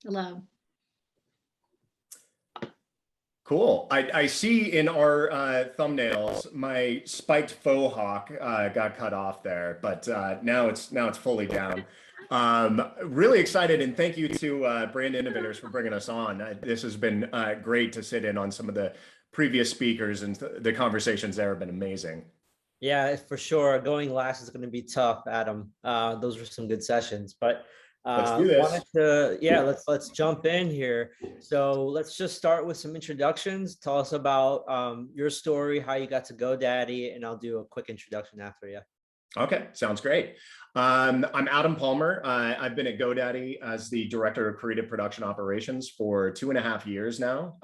Hello. Cool. I see in our thumbnails my spiked faux hawk got cut off there, but now it's fully down. Really excited, and thank you to Brand Innovators for bringing us on. This has been great to sit in on some of the previous speakers, and the conversations there have been amazing. Yeah, for sure. Going last is going to be tough, Adam. Those were some good sessions, but Let's do this. let's jump in here. So let's just start with some introductions. Tell us about your story, how you got to GoDaddy, and I'll do a quick introduction after you. Okay, sounds great. I'm Adam Palmer. I've been at GoDaddy as the Director of Creative Production Operations for 2.5 years now.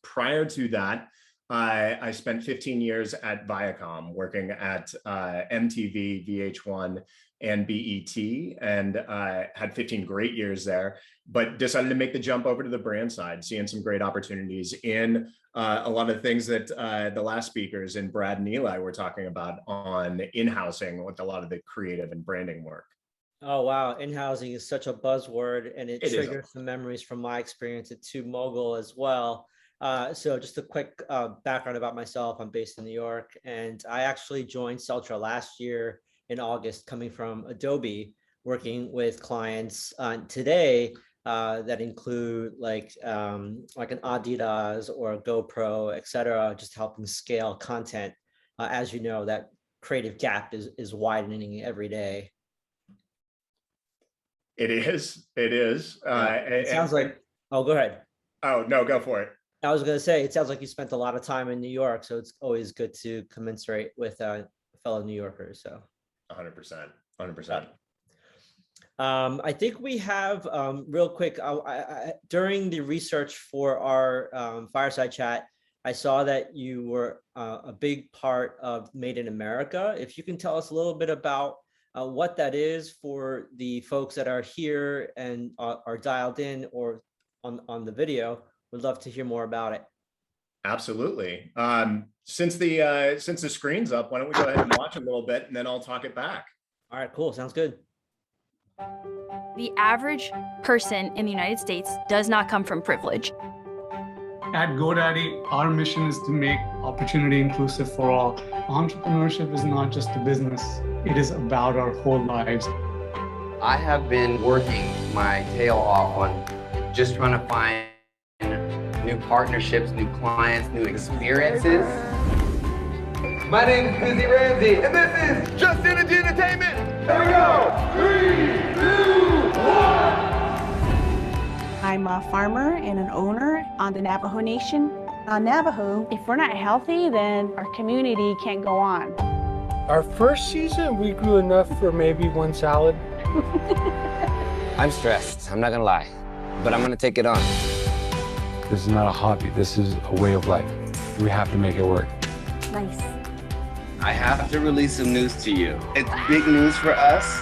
Prior to that, I spent 15 years at Viacom working at MTV, VH1, and BET, and had 15 great years there, but decided to make the jump over to the brand side, seeing some great opportunities in a lot of things that the last speakers and Brad and Eli were talking about on in-housing with a lot of the creative and branding work. Oh, wow. In-housing is such a buzzword, and it triggers some memories from my experience at TubeMogul as well. So just a quick background about myself. I'm based in New York, and I actually joined Celtra last year in August, coming from Adobe, working with clients today that include like an Adidas or a GoPro, et cetera, just helping scale content. As you know, that creative gap is widening every day. It is. It sounds like, oh, go ahead. Oh, no, go for it. I was going to say, it sounds like you spent a lot of time in New York, so it's always good to commensurate with fellow New Yorkers. So 100%. I think we have real quick. During the research for our Fireside chat, I saw that you were a big part of Made in America. If you can tell us a little bit about what that is for the folks that are here and are dialed in or on the video, would love to hear more about it. Absolutely. Since the screen's up, why don't we go ahead and watch a little bit, and then I'll talk it back. All right, cool. Sounds good. The average person in the United States does not come from privilege. At GoDaddy, our mission is to make opportunity inclusive for all. Entrepreneurship is not just a business, it is about our whole lives. I have been working my tail off on just trying to find new partnerships, new clients, new experiences. My name is Busy Ramsey, and this is Just Energy Entertainment. Here we go. 3, 2, 1. I'm a farmer and an owner on the Navajo Nation. On Navajo, if we're not healthy, then our community can't go on. Our first season, we grew enough for maybe one salad. I'm stressed, I'm not gonna lie, but I'm gonna take it on. This is not a hobby, this is a way of life. We have to make it work. Nice. I have to release some news to you. It's big news for us.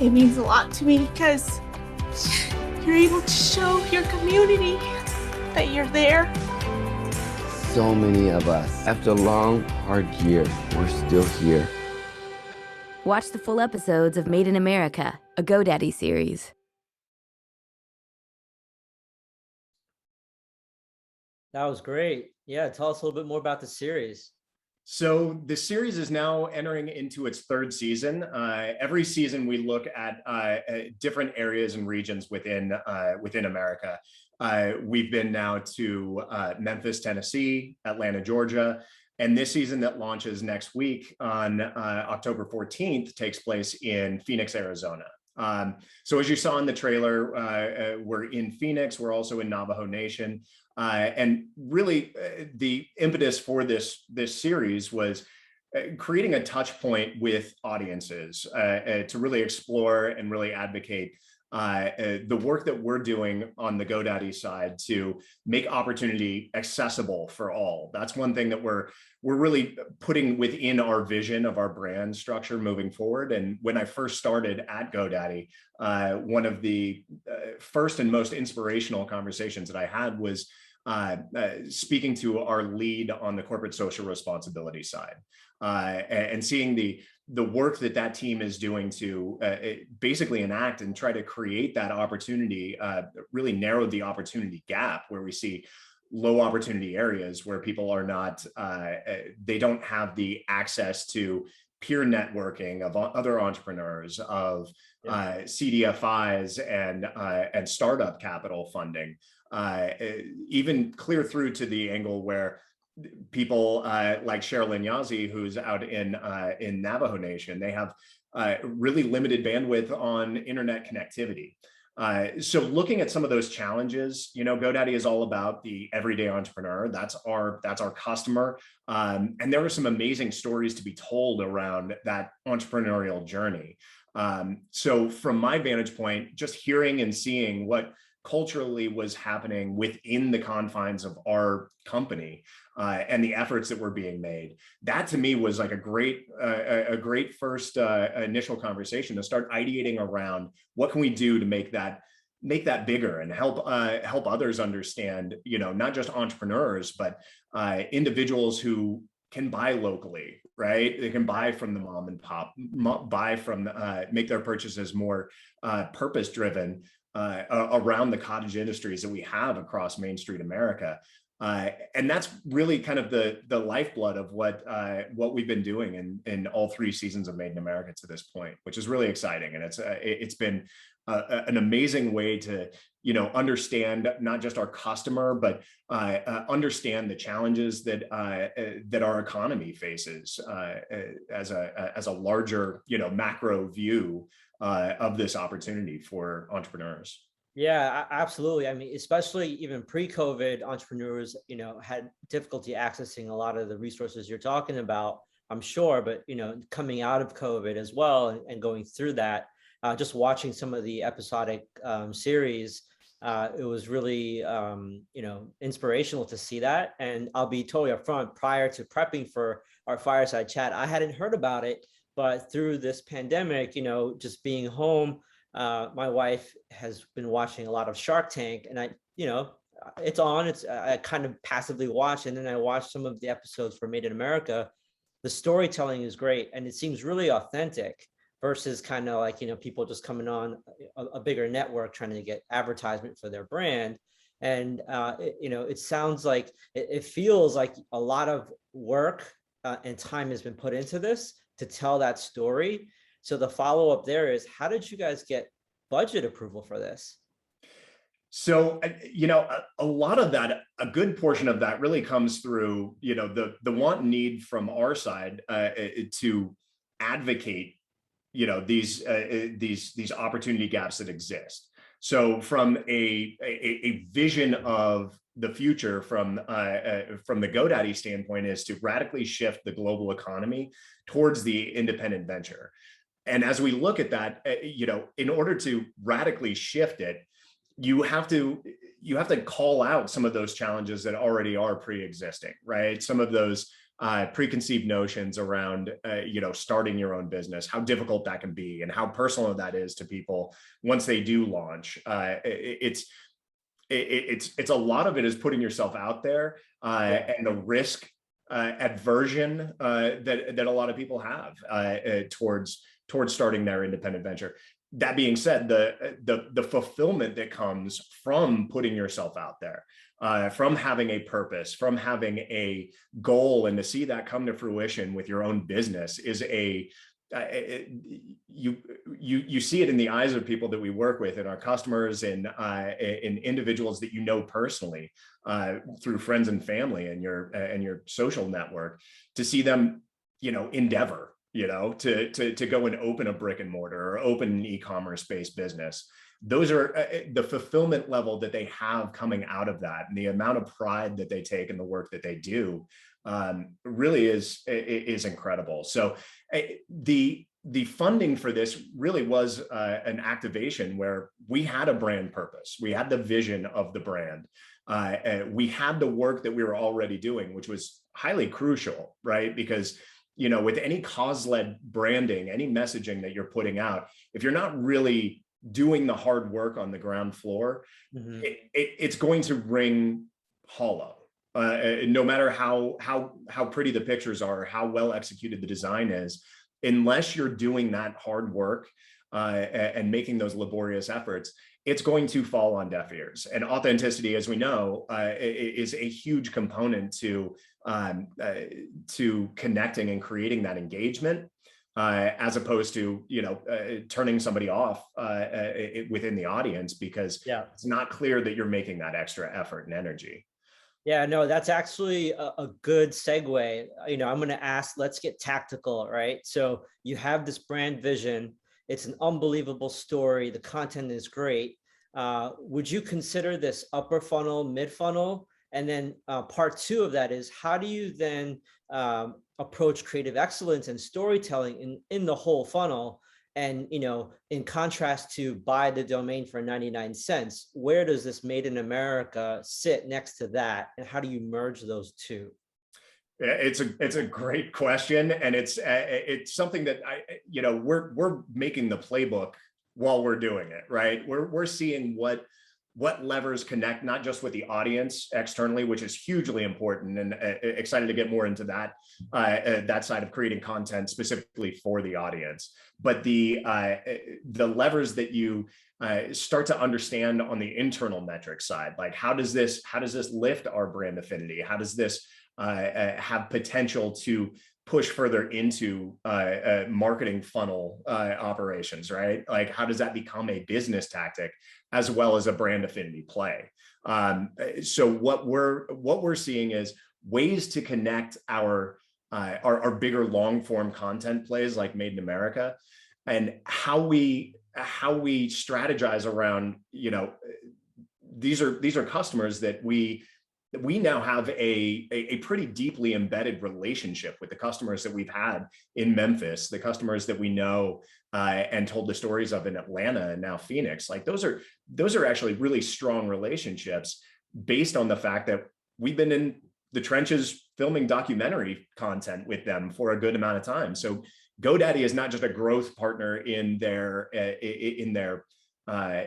It means a lot to me because you're able to show your community that you're there. So many of us, after a long, hard year, we're still here. Watch the full episodes of Made in America, a GoDaddy series. That was great. Yeah, tell us a little bit more about the series. So the series is now entering into its 3rd season. Every season we look at different areas and regions within America. We've been now to Memphis, Tennessee, Atlanta, Georgia, and this season that launches next week on October 14th takes place in Phoenix, Arizona. So as you saw in the trailer, we're in Phoenix, we're also in Navajo Nation. And really the impetus for this series was creating a touch point with audiences to really explore and really advocate the work that we're doing on the GoDaddy side to make opportunity accessible for all. That's one thing that we're really putting within our vision of our brand structure moving forward. And when I first started at GoDaddy, one of the first and most inspirational conversations that I had was speaking to our lead on the corporate social responsibility side and seeing the the work that that team is doing to basically enact and try to create that opportunity, really narrowed the opportunity gap where we see low opportunity areas where people are not, they don't have the access to peer networking of other entrepreneurs, of CDFIs and startup capital funding, even clear through to the angle where people like Sherilyn Yazzie, who's out in Navajo Nation, they have really limited bandwidth on internet connectivity. So looking at some of those challenges, you know, GoDaddy is all about the everyday entrepreneur. That's our customer. And there are some amazing stories to be told around that entrepreneurial journey. So from my vantage point, just hearing and seeing what culturally was happening within the confines of our company and the efforts that were being made, that to me was like a great first initial conversation to start ideating around what can we do to make that bigger and help others understand, you know, not just entrepreneurs, but individuals who can buy locally, right? They can buy from the mom and pop, buy from, make their purchases more purpose-driven around the cottage industries that we have across Main Street America. And that's really kind of the lifeblood of what we've been doing in all 3 seasons of Made in America to this point, which is really exciting. And it's been an amazing way to, you know, understand not just our customer, but understand the challenges that our economy faces as a larger, you know, macro view of this opportunity for entrepreneurs. Yeah, absolutely. I mean, especially even pre-COVID, entrepreneurs, you know, had difficulty accessing a lot of the resources you're talking about, I'm sure, but, you know, coming out of COVID as well and going through that, just watching some of the episodic series, it was really, you know, inspirational to see that. And I'll be totally upfront, prior to prepping for our Fireside chat, I hadn't heard about it, but through this pandemic, you know, just being home, my wife has been watching a lot of Shark Tank, and you know, I kind of passively watch, and then I watch some of the episodes for Made in America. The storytelling is great, and it seems really authentic versus kind of like, you know, people just coming on a bigger network trying to get advertisement for their brand. And, you know, it sounds like, it feels like a lot of work and time has been put into this to tell that story. So the follow-up there is, how did you guys get budget approval for this? So, you know, a lot of that, a good portion of that really comes through, you know, the want and need from our side to advocate, you know, these opportunity gaps that exist. So from a vision of the future from the GoDaddy standpoint is to radically shift the global economy towards the independent venture. And as we look at that, you know, in order to radically shift it, you have to call out some of those challenges that already are pre-existing, right? Some of those preconceived notions around, you know, starting your own business, how difficult that can be, and how personal that is to people once they do launch. It's a lot of it is putting yourself out there and the risk aversion that a lot of people have towards starting their independent venture. That being said, the fulfillment that comes from putting yourself out there, from having a purpose, from having a goal, and to see that come to fruition with your own business is you see it in the eyes of people that we work with, and our customers, and in individuals that you know personally through friends and family and your social network, to see them, you know, endeavor, you know, to go and open a brick and mortar or open an e-commerce based business. Those are the fulfillment level that they have coming out of that, and the amount of pride that they take in the work that they do really is incredible. So the funding for this really was an activation where we had a brand purpose. We had the vision of the brand. We had the work that we were already doing, which was highly crucial, right? Because, you know, with any cause-led branding, any messaging that you're putting out, if you're not really doing the hard work on the ground floor, it's going to ring hollow. No matter how pretty the pictures are, how well executed the design is, unless you're doing that hard work and making those laborious efforts, it's going to fall on deaf ears. And authenticity, as we know, is a huge component to connecting and creating that engagement, as opposed to turning somebody off within the audience because it's not clear that you're making that extra effort and energy. Yeah, no, that's actually a good segue. I'm going to ask, let's get tactical, right? So you have this brand vision. It's an unbelievable story. The content is great. Would you consider this upper funnel, mid funnel? And then part two of that is, how do you then approach creative excellence and storytelling in the whole funnel? And, in contrast to buy the domain for 99 cents, where does this Made in America sit next to that? And how do you merge those two? It's a great question. And it's something that we're making the playbook while we're doing it, right? We're seeing what levers connect, not just with the audience externally, which is hugely important, and excited to get more into that side of creating content specifically for the audience. But the levers that you start to understand on the internal metrics side, like how does this lift our brand affinity? How does this have potential to push further into marketing funnel operations, right? Like how does that become a business tactic as well as a brand affinity play? So what we're seeing is ways to connect our bigger long form content plays like Made in America, and how we strategize around, these are customers that we now have a pretty deeply embedded relationship with, the customers that we've had in Memphis, the customers that we know and told the stories of in Atlanta and now Phoenix. Like those are actually really strong relationships based on the fact that we've been in the trenches filming documentary content with them for a good amount of time. So GoDaddy is not just a growth partner in their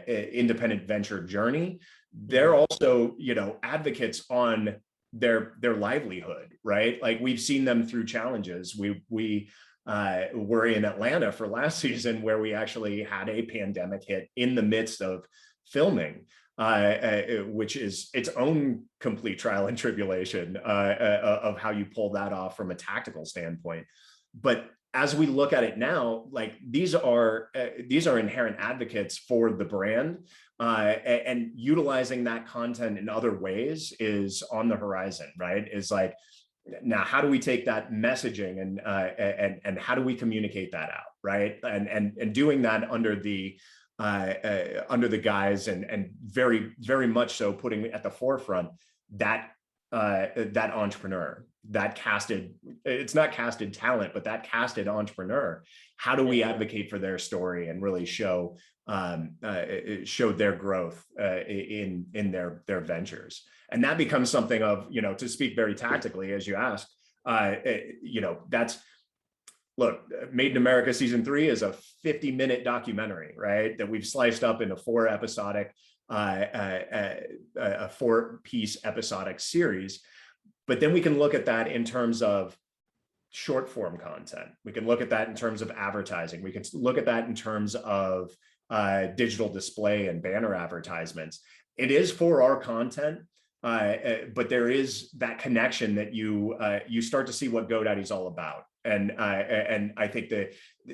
independent venture journey. They're also, advocates on their livelihood, right? Like we've seen them through challenges. We were in Atlanta for last season where we actually had a pandemic hit in the midst of filming, which is its own complete trial and tribulation of how you pull that off from a tactical standpoint. But as we look at it now, like these are inherent advocates for the brand, and utilizing that content in other ways is on the horizon, right? Is like, now how do we take that messaging and how do we communicate that out, right? And doing that under the guise and very, very much so putting at the forefront that entrepreneur, that casted, it's not casted talent, but that casted entrepreneur. How do we advocate for their story and really show their growth in their ventures? And that becomes something of, to speak very tactically, as you asked, that's, look, Made in America season 3 is a 50-minute documentary, right? That we've sliced up into 4 episodic, a 4-piece episodic series. But then we can look at that in terms of short form content. We can look at that in terms of advertising. We can look at that in terms of digital display and banner advertisements. It is for our content, but there is that connection that you start to see what GoDaddy's all about. And I think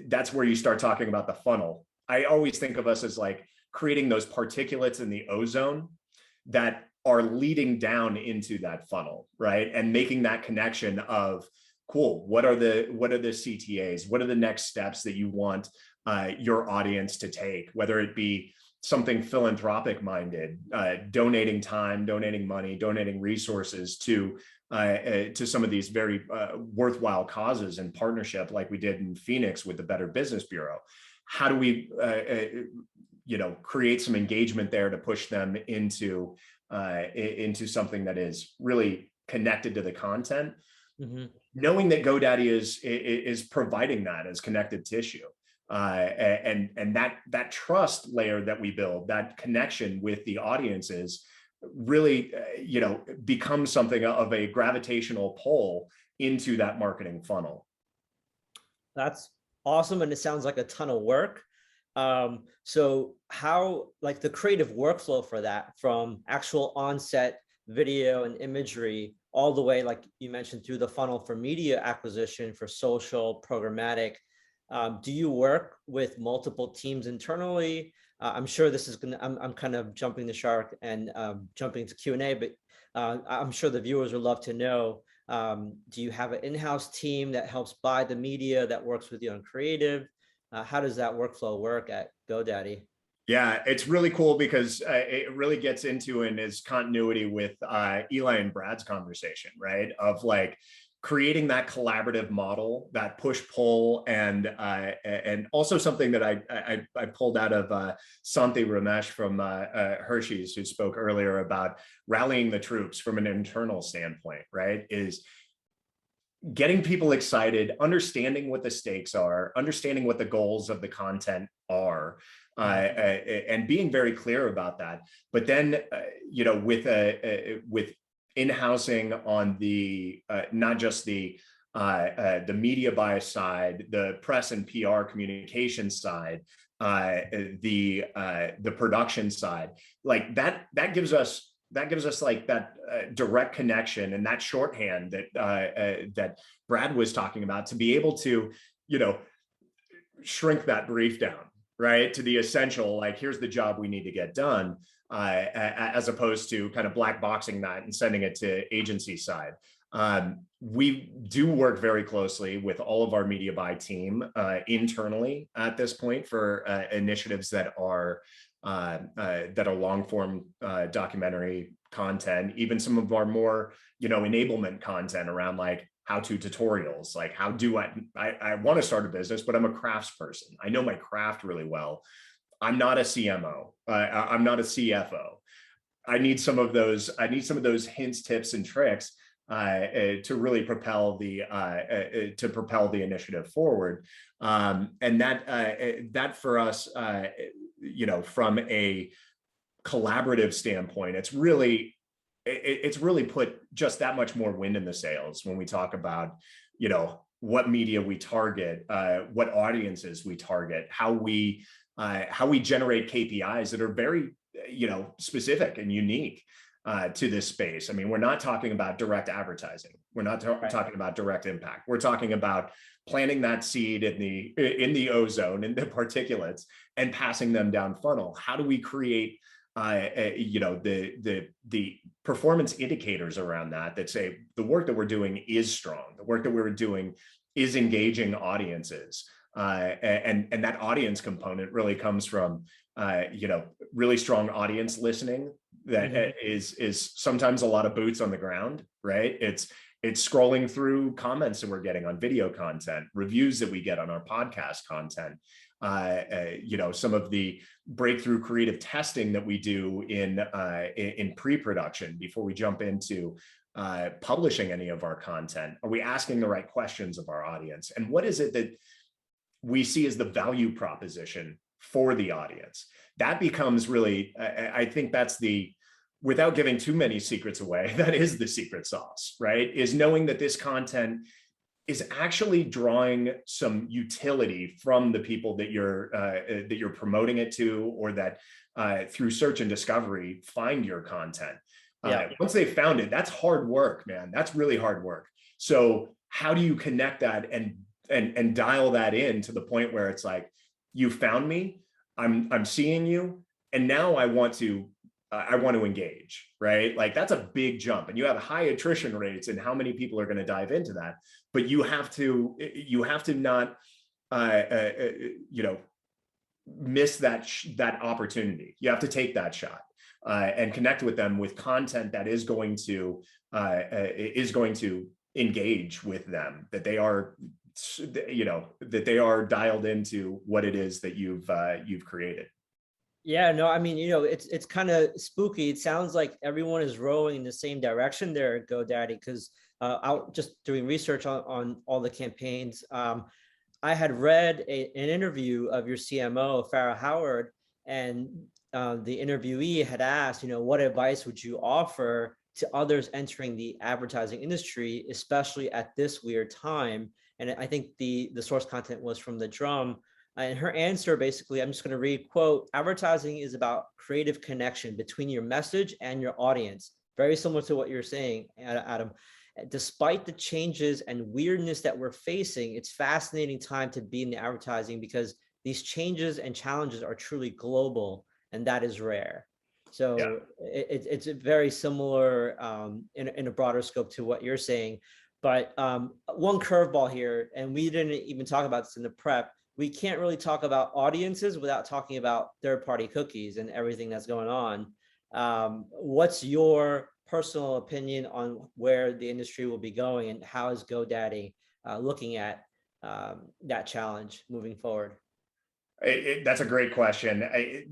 that's where you start talking about the funnel. I always think of us as like creating those particulates in the ozone that are leading down into that funnel, right? And making that connection of, cool, what are the CTAs? What are the next steps that you want your audience to take, whether it be something philanthropic minded, donating time, donating money, donating resources to some of these very worthwhile causes in partnership, like we did in Phoenix with the Better Business Bureau. How do we create some engagement there to push them into something that is really connected to the content? Mm-hmm. Knowing that GoDaddy is providing that as connective tissue, and that trust layer that we build, that connection with the audiences, really becomes something of a gravitational pull into that marketing funnel. That's awesome, and it sounds like a ton of work. So how, like, the creative workflow for that, from actual on-set video and imagery all the way, like you mentioned, through the funnel for media acquisition, for social, programmatic, do you work with multiple teams internally? I'm sure this is gonna, I'm kind of jumping the shark and jumping to Q&A, but I'm sure the viewers would love to know, do you have an in-house team that helps buy the media, that works with you on creative? How does that workflow work at GoDaddy? Yeah, it's really cool because it really gets into and is continuity with Eli and Brad's conversation, right? Of like creating that collaborative model, that push-pull, and also something that I pulled out of Santi Ramesh from Hershey's, who spoke earlier about rallying the troops from an internal standpoint, right? Is getting people excited, understanding what the stakes are, understanding what the goals of the content are, and being very clear about that. But then, you know, with in-housing on the not just the media buy side, the press and PR communication side, the production side, like that gives us like that direct connection and that shorthand that that Brad was talking about, to be able to, you know, shrink that brief down, right, to the essential, like, here's the job we need to get done, as opposed to kind of black boxing that and sending it to agency side. We do work very closely with all of our media buy team internally at this point for initiatives that are long form documentary content, even some of our more, you know, enablement content around like how-to tutorials, like how do I want to start a business, but I'm a crafts person. I know my craft really well. I'm not a CMO. I'm not a CFO. I need some of those hints, tips, and tricks to really propel the initiative forward. And that for us, you know, from a collaborative standpoint, it's really put just that much more wind in the sails when we talk about, you know, what media we target, what audiences we target, how we generate KPIs that are very, you know, specific and unique to this space. I mean, we're not talking about direct advertising. We're not talking about direct impact. We're talking about planting that seed in the ozone, in the particulates, and passing them down funnel. How do we create you know, the performance indicators around that say the work that we're doing is strong, the work that we're doing is engaging audiences, and that audience component really comes from you know, really strong audience listening that is sometimes a lot of boots on the ground, right? It's scrolling through comments that we're getting on video content, reviews that we get on our podcast content, you know, some of the breakthrough creative testing that we do in pre-production before we jump into publishing any of our content. Are we asking the right questions of our audience? And what is it that we see as the value proposition for the audience? That becomes really, I think that's without giving too many secrets away, that is the secret sauce, right? Is knowing that this content is actually drawing some utility from the people that you're promoting it to, or that through search and discovery find your content. Once they've found it, that's hard work, man. That's really hard work. So how do you connect that and dial that in to the point where it's like, you found me, I'm seeing you, and now I want to engage, right? Like, that's a big jump, and you have high attrition rates and how many people are going to dive into that. But you have to not, you know, miss that opportunity. You have to take that shot and connect with them with content that is going to engage with them, that they are, you know, that they are dialed into what it is that you've created. Yeah, no, I mean, you know, it's kind of spooky. It sounds like everyone is rowing in the same direction there at GoDaddy, because out just doing research on all the campaigns, I had read an interview of your CMO, Farrah Howard, and the interviewee had asked, you know, what advice would you offer to others entering the advertising industry, especially at this weird time? And I think the source content was from The Drum. And her answer, basically, I'm just going to read, quote, advertising is about creative connection between your message and your audience. Very similar to what you're saying, Adam. Despite the changes and weirdness that we're facing, it's fascinating time to be in the advertising because these changes and challenges are truly global, and that is rare. So yeah, it's very similar in a broader scope to what you're saying. But one curveball here, and we didn't even talk about this in the prep, we can't really talk about audiences without talking about third-party cookies and everything that's going on. What's your personal opinion on where the industry will be going, and how is GoDaddy looking at that challenge moving forward? That's a great question. I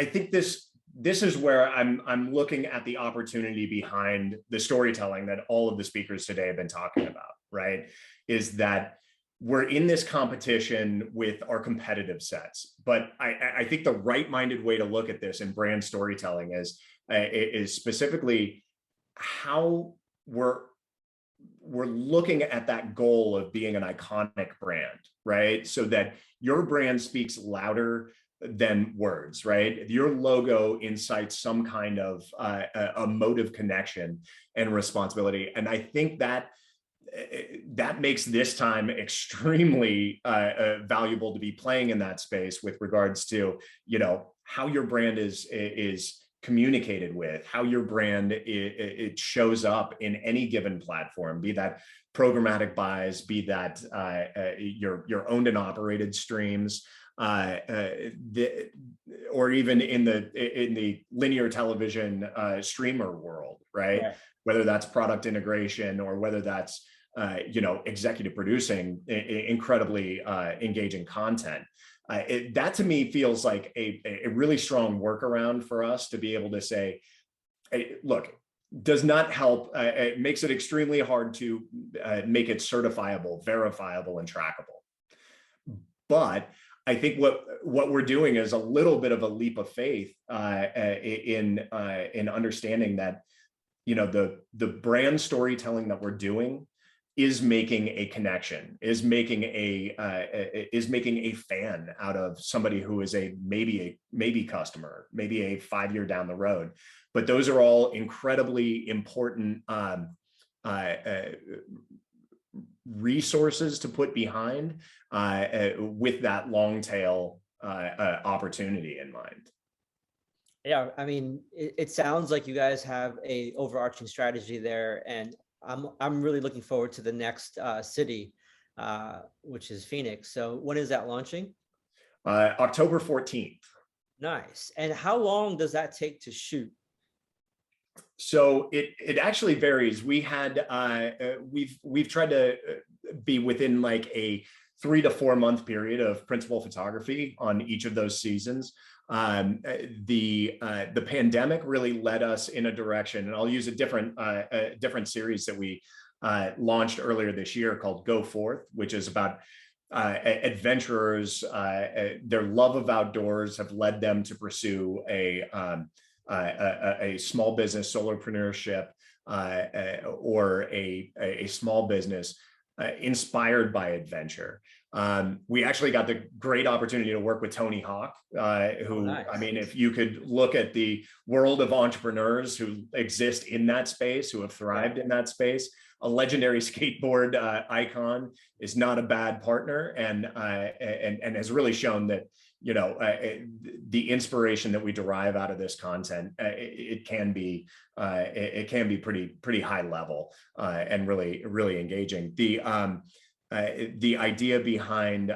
think this is where I'm looking at the opportunity behind the storytelling that all of the speakers today have been talking about, right? Is that we're in this competition with our competitive sets, but I think the right-minded way to look at this in brand storytelling is specifically how we're looking at that goal of being an iconic brand, right? So that your brand speaks louder than words, right? Your logo incites some kind of emotive connection and responsibility. And I think that makes this time extremely valuable to be playing in that space with regards to, how your brand is communicated with, how your brand it shows up in any given platform, be that programmatic buys, be that your owned and operated streams, or even in the linear television streamer world, right? Yeah. Whether that's product integration or whether that's executive producing incredibly engaging content. That to me feels like a really strong workaround for us to be able to say, hey, look, does not help. It makes it extremely hard to make it certifiable, verifiable, and trackable. But I think what we're doing is a little bit of a leap of faith in understanding that the brand storytelling that we're doing is making a connection, is making a fan out of somebody who is maybe customer, maybe a 5-year down the road. But those are all incredibly important resources to put behind with that long tail opportunity in mind. Yeah, I mean, it sounds like you guys have a overarching strategy there, and I'm really looking forward to the next city, which is Phoenix. So when is that launching? October 14th. Nice. And how long does that take to shoot? So it actually varies. We had we've tried to be within like a 3 to 4 month period of principal photography on each of those seasons. The pandemic really led us in a direction, and I'll use a different series that we launched earlier this year called Go Forth, which is about adventurers. Their love of outdoors have led them to pursue a small business solopreneurship or a small business inspired by adventure. We actually got the great opportunity to work with Tony Hawk, who, nice. I mean, if you could look at the world of entrepreneurs who exist in that space, who have thrived in that space, a legendary skateboard icon is not a bad partner, and has really shown that, the inspiration that we derive out of this content, it can be pretty high level and really engaging. The idea behind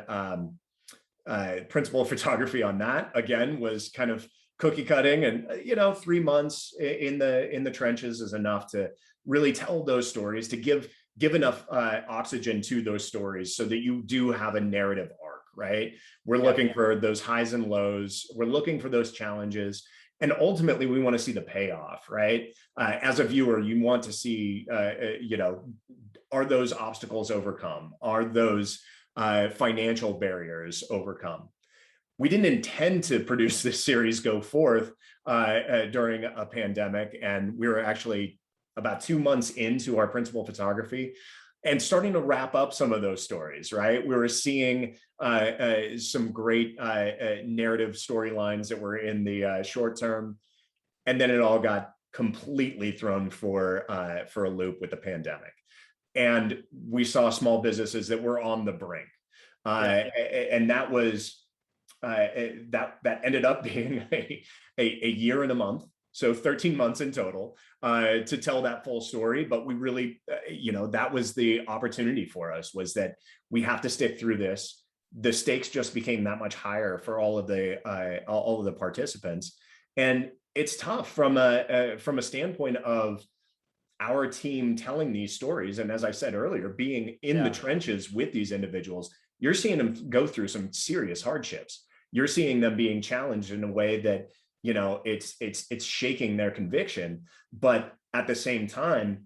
principal photography on that, again, was kind of cookie cutting, and 3 months in the trenches is enough to really tell those stories, to give enough oxygen to those stories so that you do have a narrative arc, right? We're looking for those highs and lows. We're looking for those challenges. And ultimately, we want to see the payoff, right? As a viewer, you want to see, are those obstacles overcome? Are those financial barriers overcome? We didn't intend to produce this series Go Forth during a pandemic, and we were actually about 2 months into our principal photography and starting to wrap up some of those stories, right? We were seeing some great narrative storylines that were in the short term, and then it all got completely thrown for a loop with the pandemic. And we saw small businesses that were on the brink. And that was, that ended up being a year and a month. So 13 months in total to tell that full story. But we really, that was the opportunity for us, was that we have to stick through this. The stakes just became that much higher for all of the participants. And it's tough from a standpoint of our team telling these stories. And as I said earlier, being in the trenches with these individuals, you're seeing them go through some serious hardships. You're seeing them being challenged in a way that, it's shaking their conviction. But at the same time,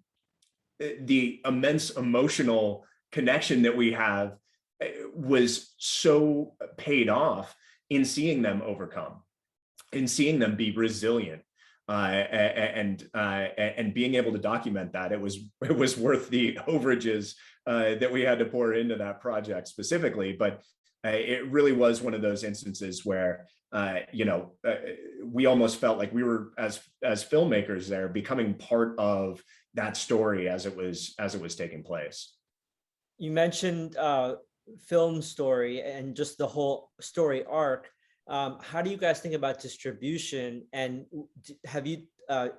the immense emotional connection that we have was so paid off in seeing them overcome, in seeing them be resilient. And being able to document that, it was worth the overages that we had to pour into that project specifically. But it really was one of those instances where we almost felt like we were, as filmmakers there, becoming part of that story as it was taking place. You mentioned film story and just the whole story arc. How do you guys think about distribution, and have you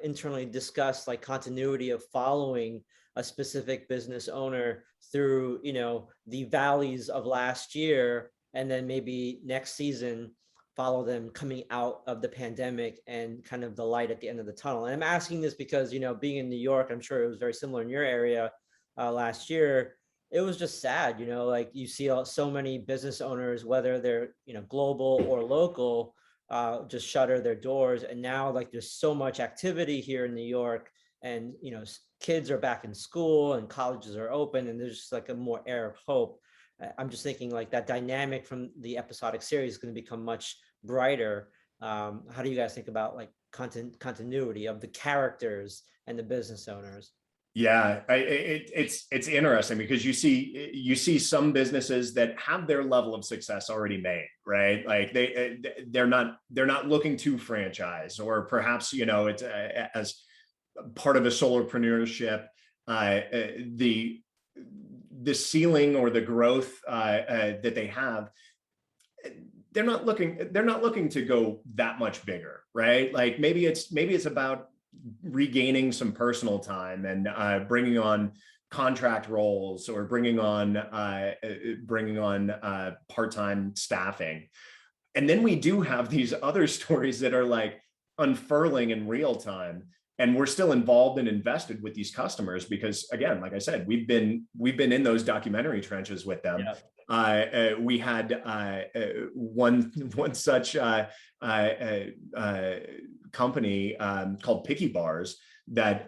internally discussed like continuity of following a specific business owner through, the valleys of last year, and then maybe next season follow them coming out of the pandemic and kind of the light at the end of the tunnel? And I'm asking this because, being in New York, I'm sure it was very similar in your area last year. It was just sad, like you see so many business owners, whether they're, global or local, just shutter their doors. And now like there's so much activity here in New York, and, kids are back in school and colleges are open, and there's just like a more air of hope. I'm just thinking like that dynamic from the episodic series is going to become much brighter. How do you guys think about like continuity of the characters and the business owners? Yeah, it's interesting because you see some businesses that have their level of success already made, right? Like they're not looking to franchise, or perhaps it's as part of a solopreneurship, the ceiling or the growth that they have, they're not looking to go that much bigger, right? Like maybe it's about regaining some personal time and bringing on contract roles, or bringing on part-time staffing. And then we do have these other stories that are like unfurling in real time, and we're still involved and invested with these customers because, again, like I said, we've been in those documentary trenches with them. Yeah. We had one such company called Picky Bars that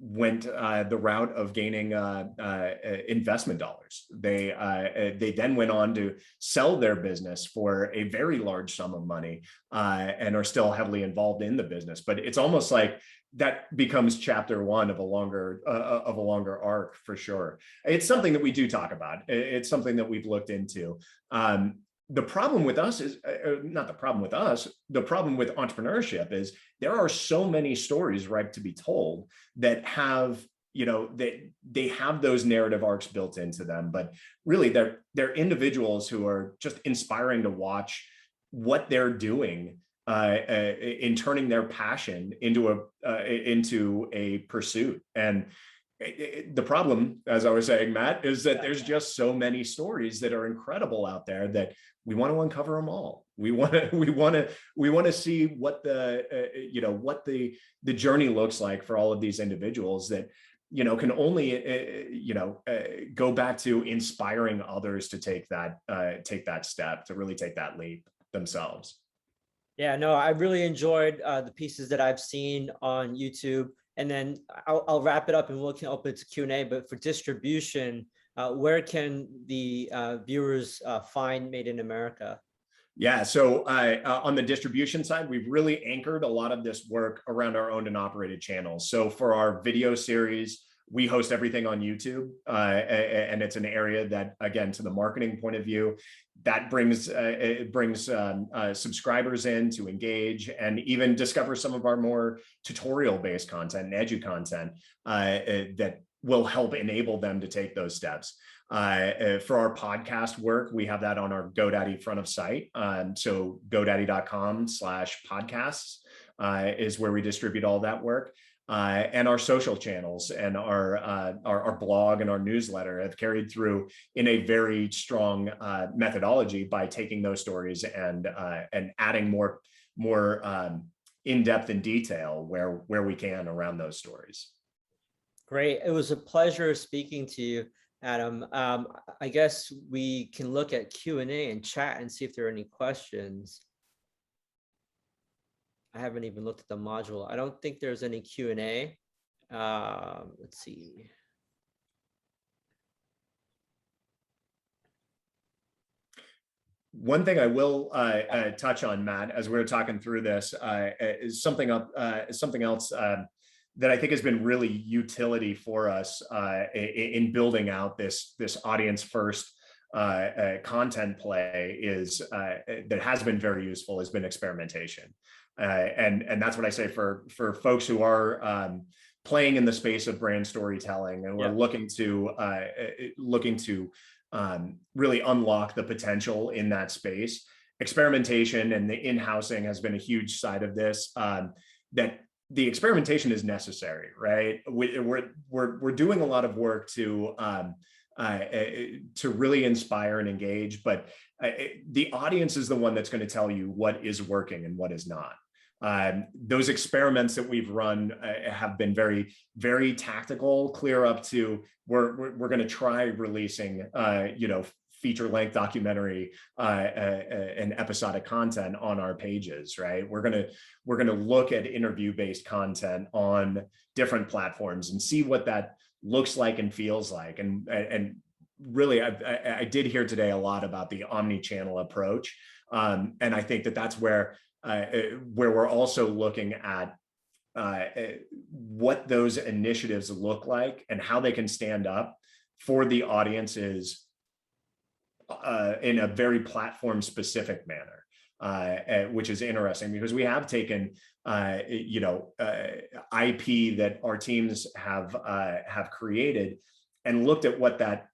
went the route of gaining investment dollars. They then went on to sell their business for a very large sum of money, and are still heavily involved in the business. But it's almost like that becomes chapter one of a longer arc for sure. It's something that we do talk about. It's something that we've looked into. The problem with us is not the problem with us. The problem with entrepreneurship is there are so many stories ripe to be told that have, they have those narrative arcs built into them, but really they're individuals who are just inspiring to watch what they're doing in turning their passion into a pursuit. And the problem, as I was saying, Matt, is that there's just so many stories that are incredible out there that we want to uncover them all. We want to see what the journey looks like for all of these individuals that can only go back to inspiring others to take that step, to really take that leap themselves. Yeah, no, I really enjoyed the pieces that I've seen on YouTube. And then I'll wrap it up and we'll open it to Q&A. But for distribution, where can the viewers find Made in America? Yeah, so on the distribution side, we've really anchored a lot of this work around our owned and operated channels. So for our video series, we host everything on YouTube, and it's an area that, again, to the marketing point of view, that brings subscribers in to engage and even discover some of our more tutorial-based content and edu content that will help enable them to take those steps. For our podcast work, we have that on our GoDaddy front of site. So godaddy.com/podcasts is where we distribute all that work. And our social channels and our blog and our newsletter have carried through in a very strong methodology by taking those stories and adding more in-depth and detail where we can around those stories. Great. It was a pleasure speaking to you, Adam. I guess we can look at Q&A and chat and see if there are any questions. I haven't even looked at the module. I don't think there's any Q&A. Let's see. One thing I will touch on, Matt, as we're talking through this, is something else that I think has been really utility for us in building out this audience first content play is that has been very useful has been experimentation. And that's what I say for folks who are playing in the space of brand storytelling, and we're looking to really unlock the potential in that space. Experimentation and the in-housing has been a huge side of this. That the experimentation is necessary, right? We're doing a lot of work to really inspire and engage, but the audience is the one that's going to tell you what is working and what is not. Those experiments that we've run have been very, very tactical, clear up to we're going to try releasing, feature-length documentary and episodic content on our pages, right? We're going to look at interview-based content on different platforms and see what that looks like and feels like. And really, I did hear today a lot about the omni-channel approach, and I think that's where we're also looking at what those initiatives look like and how they can stand up for the audiences in a very platform specific manner, which is interesting because we have taken IP that our teams have created and looked at what that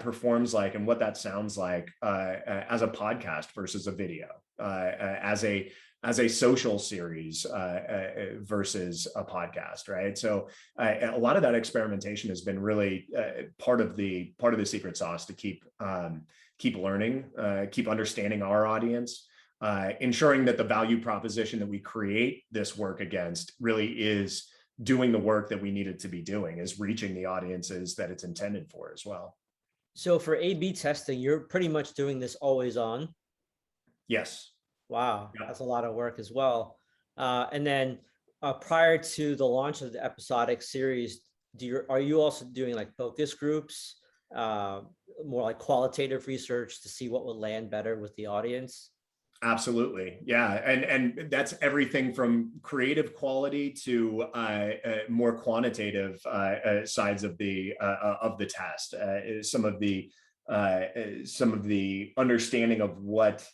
performs like and what that sounds like as a podcast versus a video, as a social series versus a podcast, right? So a lot of that experimentation has been really part of the secret sauce to keep learning, keep understanding our audience, ensuring that the value proposition that we create this work against really is doing the work that we need it to be doing, is reaching the audiences that it's intended for as well. So for A/B testing, you're pretty much doing this always on? Yes. Wow, that's a lot of work as well. And then prior to the launch of the episodic series, are you also doing like focus groups, more like qualitative research to see what would land better with the audience? Absolutely. Yeah. And that's everything from creative quality to more quantitative sides of the test. Some of the understanding of what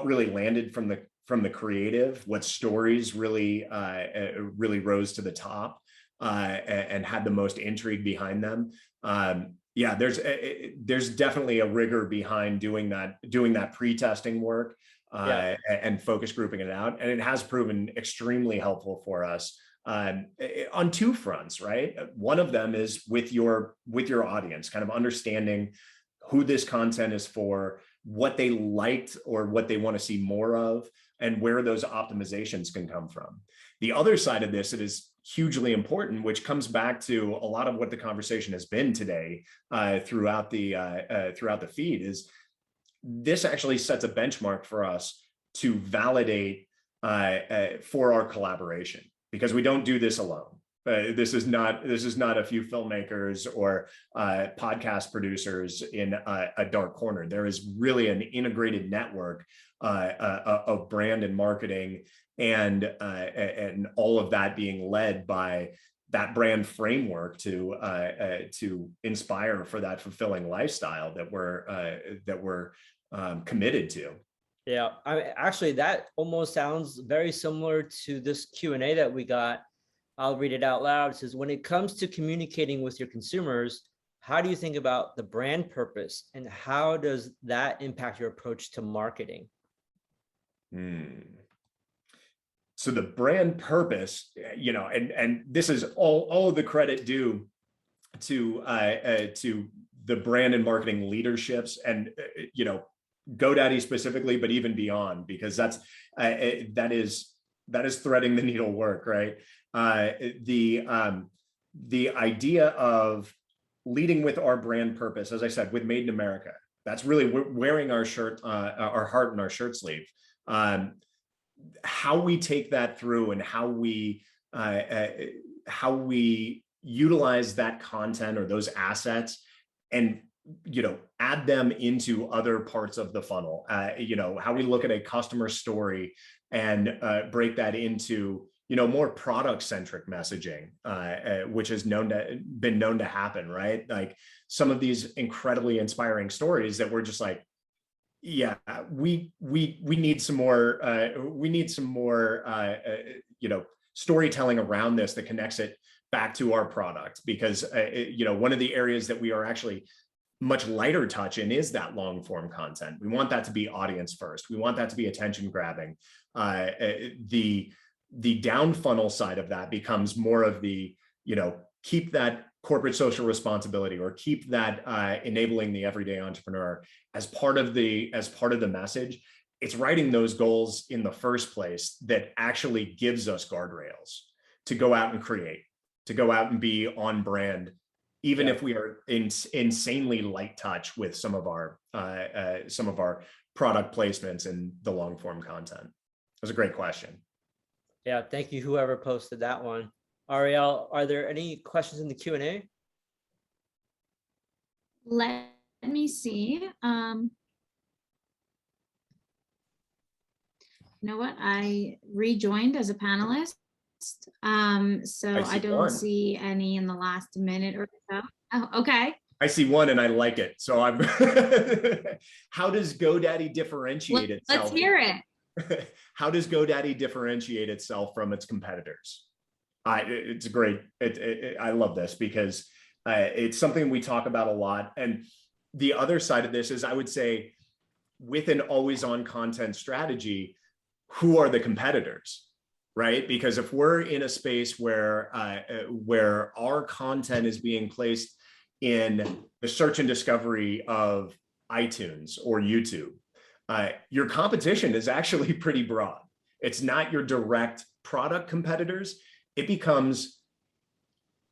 really landed from the creative, what stories really rose to the top and had the most intrigue behind them. Yeah, there's definitely a rigor behind doing that pre-testing work and focus grouping it out, and it has proven extremely helpful for us on two fronts, right? One of them is with your audience, kind of understanding who this content is for, what they liked or what they want to see more of, and where those optimizations can come from. The other side of this, it is hugely important, which comes back to a lot of what the conversation has been today throughout the feed, is this actually sets a benchmark for us to validate for our collaboration, because we don't do this alone. This is not a few filmmakers or podcast producers in a dark corner. There is really an integrated network of brand and marketing, and all of that being led by that brand framework to inspire for that fulfilling lifestyle that we're committed to. Yeah, actually, that almost sounds very similar to this Q&A that we got. I'll read it out loud. It says, when it comes to communicating with your consumers, how do you think about the brand purpose, and how does that impact your approach to marketing? So the brand purpose, and this is all of the credit due to the brand and marketing leaderships, and GoDaddy specifically, but even beyond, because that is threading the needle work, right? The idea of leading with our brand purpose, as I said, with Made in America, that's really wearing our shirt, our heart in our shirt sleeve. How we take that through, and how we utilize that content or those assets, and add them into other parts of the funnel. How we look at a customer story and break that into more product-centric messaging, which has been known to happen, right? Like some of these incredibly inspiring stories that we're just like, yeah, we need some more. We need some more, storytelling around this that connects it back to our product, because one of the areas that we are actually much lighter touch in is that long form content. We want that to be audience first. We want that to be attention grabbing. The down funnel side of that becomes more of the, keep that corporate social responsibility, or keep that enabling the everyday entrepreneur as part of the message. It's writing those goals in the first place that actually gives us guardrails to go out and create, to go out and be on brand, even if we are insanely light touch with some of our product placements and the long form content. That was a great question. Yeah, thank you, whoever posted that one. Ariel, are there any questions in the Q&A? Let me see. You know what? I rejoined as a panelist. So I don't see any in the last minute or so. Oh, okay. I see one and I like it. So I'm how does GoDaddy differentiate itself? Let's hear it. How does GoDaddy differentiate itself from its competitors? It's great. I love this because it's something we talk about a lot. And the other side of this is, I would say, with an always on content strategy, who are the competitors? Right? Because if we're in a space where our content is being placed in the search and discovery of iTunes or YouTube, your competition is actually pretty broad. It's not your direct product competitors. It becomes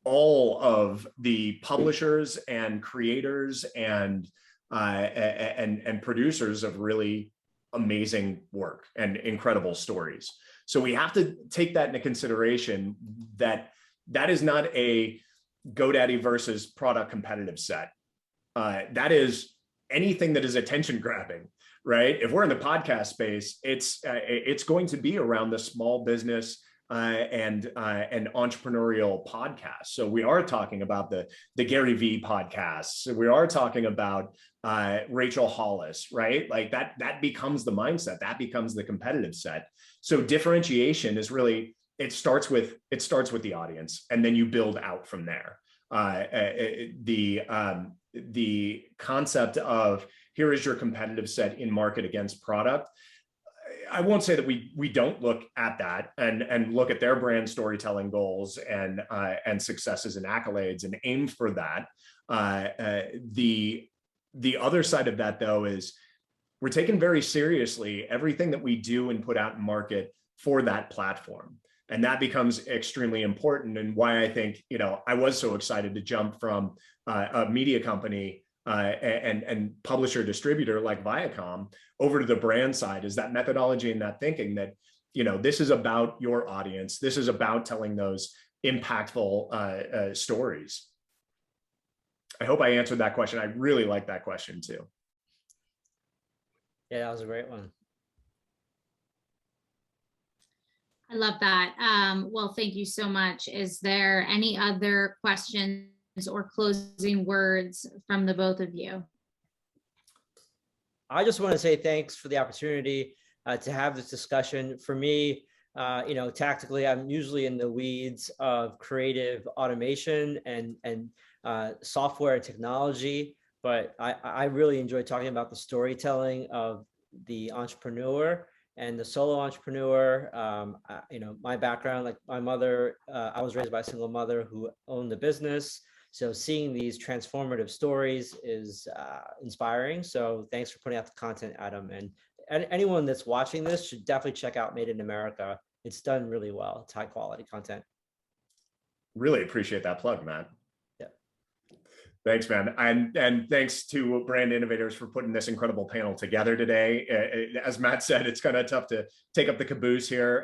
all of the publishers and creators and producers of really amazing work and incredible stories. So we have to take that into consideration, that is not a GoDaddy versus product competitive set. That is anything that is attention grabbing, right? If we're in the podcast space, it's going to be around the small business and entrepreneurial podcasts. So we are talking about the Gary Vee podcasts. We are talking about Rachel Hollis, right? Like that becomes the mindset. That becomes the competitive set. So differentiation is really, it starts with the audience, and then you build out from there. The concept of here is your competitive set in market against product. I won't say that we don't look at that and look at their brand storytelling goals and successes and accolades and aim for that. The other side of that, though, is we're taking very seriously everything that we do and put out in market for that platform. And that becomes extremely important, and why I think, I was so excited to jump from a media company and publisher distributor like Viacom over to the brand side, is that methodology and that thinking that, this is about your audience. This is about telling those impactful stories. I hope I answered that question. I really like that question too. Yeah, that was a great one. I love that. Well, thank you so much. Is there any other questions or closing words from the both of you? I just want to say thanks for the opportunity to have this discussion. For me, tactically, I'm usually in the weeds of creative automation and software and technology, but I really enjoy talking about the storytelling of the entrepreneur and the solo entrepreneur. My background, like my mother, I was raised by a single mother who owned the business. So seeing these transformative stories is inspiring. So thanks for putting out the content, Adam. And anyone that's watching this should definitely check out Made in America. It's done really well. It's high quality content. Really appreciate that plug, Matt. Yeah. Thanks, man. And thanks to Brand Innovators for putting this incredible panel together today. As Matt said, it's kind of tough to take up the caboose here,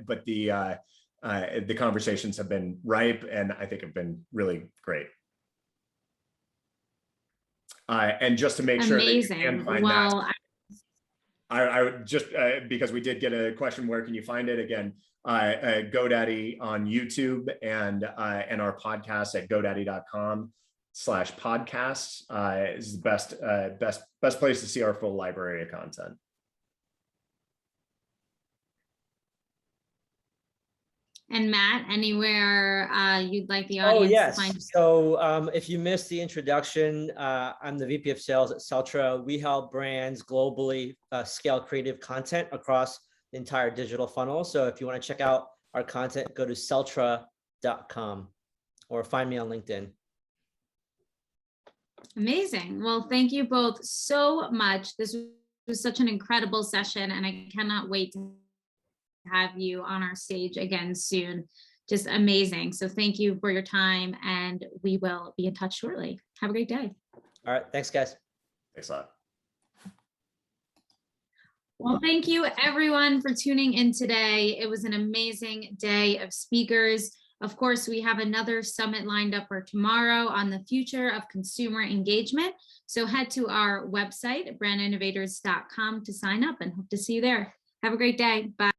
but the conversations have been ripe and I think have been really great. And just to make sure that you can find that, I would just, because we did get a question, where can you find it? Again, GoDaddy on YouTube and our podcast at godaddy.com/podcasts is the best place to see our full library of content. And Matt, anywhere you'd like the audience to find you? So if you missed the introduction, I'm the VP of Sales at Celtra. We help brands globally scale creative content across the entire digital funnel. So if you want to check out our content, go to celtra.com or find me on LinkedIn. Amazing. Well, thank you both so much. This was such an incredible session, and I cannot wait to have you on our stage again soon. Just amazing. So thank you for your time, and we will be in touch shortly. Have a great day. All right. Thanks, guys. Thanks a lot. Well, thank you everyone for tuning in today. It was an amazing day of speakers. Of course, we have another summit lined up for tomorrow on the future of consumer engagement. So head to our website, brandinnovators.com, to sign up, and hope to see you there. Have a great day. Bye.